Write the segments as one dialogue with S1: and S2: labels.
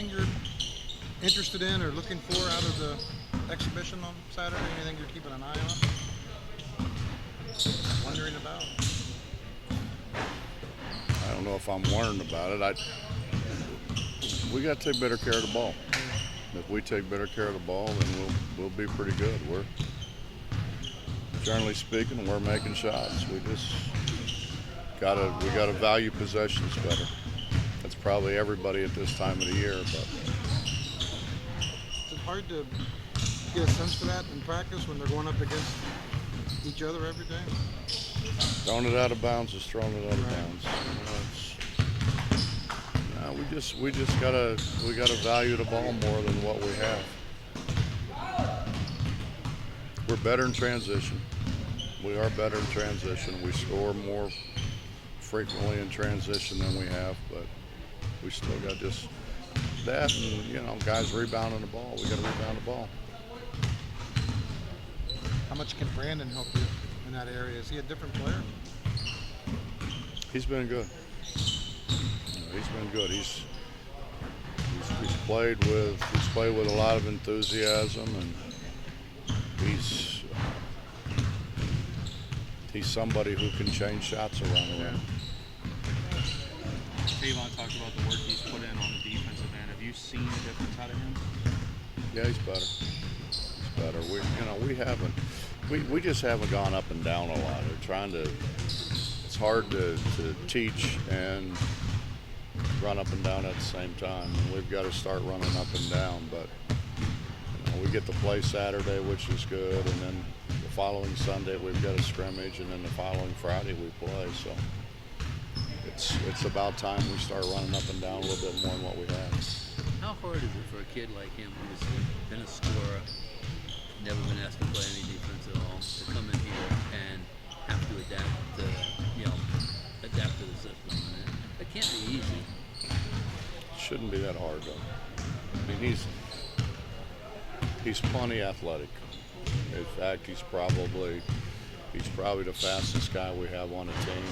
S1: anything you're interested in or looking for out of the exhibition on Saturday? Anything you're keeping an eye on? Wondering about?
S2: I don't know if I'm wondering about it. We got to take better care of the ball. If we take better care of the ball, then we'll be pretty good. Generally speaking, we're making shots. We just gotta value possessions better. That's probably everybody at this time of the year. But
S1: is it hard to get a sense for that in practice when they're going up against each other every day?
S2: throwing it out of bounds is throwing it out of bounds. We just gotta value the ball more than what we have. We're better in transition. We are better in transition. We score more frequently in transition than we have, but we still got just that, and guys rebounding the ball. We got to rebound the ball.
S1: How much can Brandon help you in that area? Is he a different player?
S2: He's been good. He's been good. He's played with a lot of enthusiasm, and he's somebody who can change shots around the rim.
S3: Trayvon talked about the work he's put in on the defensive end. Have you seen a difference out of him?
S2: Yeah, he's better. He's better. We just haven't gone up and down a lot. We're trying to. It's hard to teach and run up and down at the same time. And we've got to start running up and down. But we get to play Saturday, which is good, and then the following Sunday we've got a scrimmage, and then the following Friday we play. So it's about time we start running up and down a little bit more than what we have.
S4: How hard is it for a kid like him who's been a scorer, never been asked to play any defense at all, to come in here and have to adapt to the system? It can't be easy.
S2: It shouldn't be that hard though. I mean, he's plenty athletic. In fact, he's probably the fastest guy we have on the team.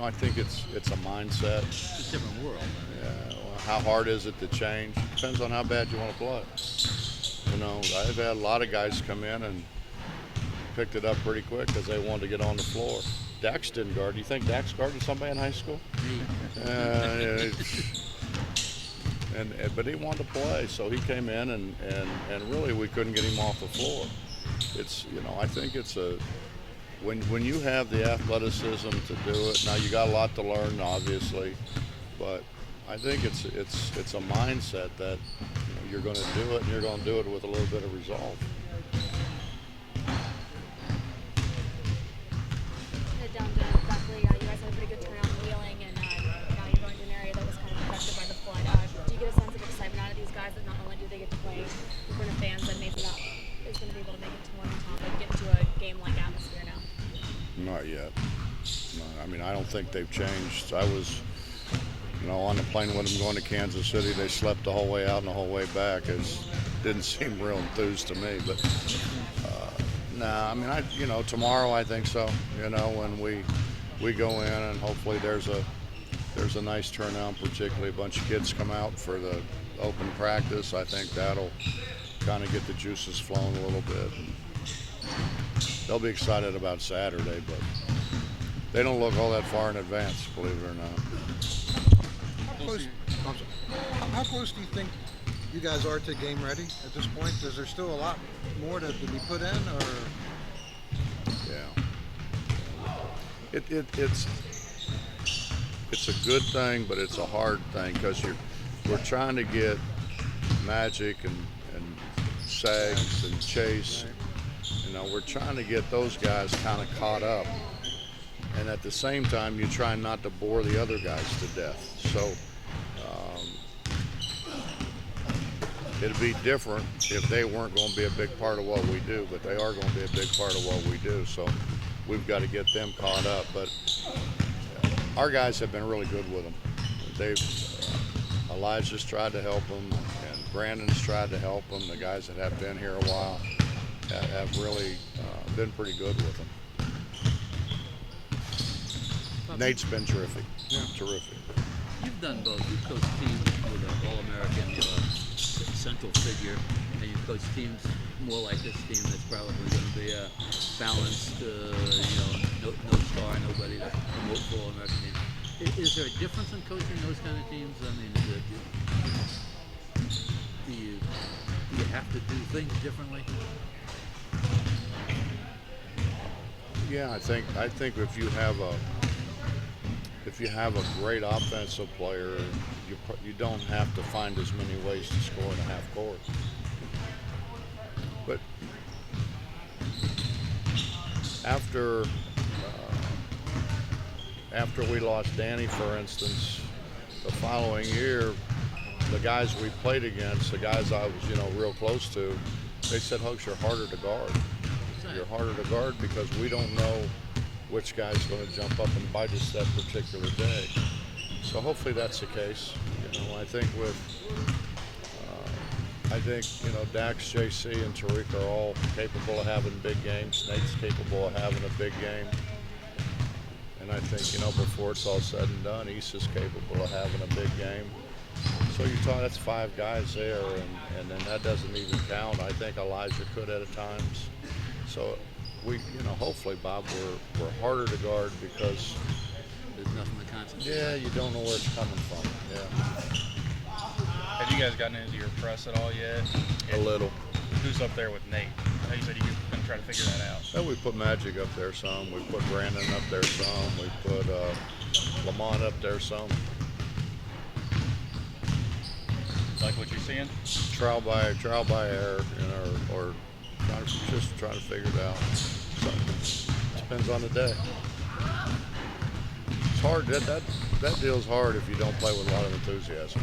S2: I think it's a mindset.
S4: It's a different world.
S2: Yeah. Well, how hard is it to change? Depends on how bad you want to play. I've had a lot of guys come in and picked it up pretty quick because they wanted to get on the floor. Dax didn't guard. Do you think Dax guarded somebody in high school? But he wanted to play, so he came in and really we couldn't get him off the floor. I think it's when you have the athleticism to do it. Now you got a lot to learn, obviously, but I think it's a mindset that you're going to do it, and you're going to do it with a little bit of resolve.
S5: Down to Beckley, you guys had a pretty good turnout in Wheeling, and now you're going to an area that was kind of affected by the flood. Do you get a sense of excitement out of these guys that not only do they get to play in front of fans that maybe not is going to be able to make it to Morgantown, but get into a game-like atmosphere now?
S2: Not yet. No, I don't think they've changed. I was, on the plane with them going to Kansas City. They slept the whole way out and the whole way back. It didn't seem real enthused to me, but. Tomorrow I think so. When we go in and hopefully there's a nice turnout, particularly a bunch of kids come out for the open practice. I think that'll kind of get the juices flowing a little bit. And they'll be excited about Saturday, but they don't look all that far in advance, believe it or not.
S1: How close do you think you guys are to game ready at this point? Is there still a lot more to be put in, or?
S2: Yeah. It's a good thing, but it's a hard thing because we're trying to get Magic and Sags and Chase. We're trying to get those guys kind of caught up, and at the same time, you're trying not to bore the other guys to death. So. It'd be different if they weren't going to be a big part of what we do, but they are going to be a big part of what we do. So we've got to get them caught up. But our guys have been really good with them. Elijah's tried to help them, and Brandon's tried to help them. The guys that have been here a while have really been pretty good with them. Nate's been terrific. Yeah. Terrific.
S4: You've done both. You've coached teams with an All-American, central figure, and you've coached teams more like this team that's probably going to be a balanced, no star, nobody to promote for All-American team. Is there a difference in coaching those kind of teams? I mean, do you have to do things differently?
S2: Yeah, I think if you have a great offensive player, you don't have to find as many ways to score in a half court. But after we lost Danny, for instance, the following year, the guys we played against, the guys I was real close to, they said, "Hugs, you're harder to guard. You're harder to guard because we don't know which guy's going to jump up and bite us that particular day." So hopefully that's the case. I think Dax, JC, and Tariq are all capable of having big games. Nate's capable of having a big game. And I think, before it's all said and done, Issa's capable of having a big game. So that's 5 guys there, and then that doesn't even count. I think Elijah could at times. So we, hopefully, Bob, we're harder to guard because
S4: there's nothing to concentrate.
S2: Yeah, you don't know where it's coming from. Yeah.
S3: Have you guys gotten into your press at all yet?
S2: A little.
S3: Who's up there with Nate? You said you're going to try to figure that out.
S2: Well, we put Magic up there some. We put Brandon up there some. We put Lamont up there some.
S3: Like what you're seeing?
S2: Trial by error, or trying to figure it out. So, depends on the day. It's hard. That deal's hard if you don't play with a lot of enthusiasm.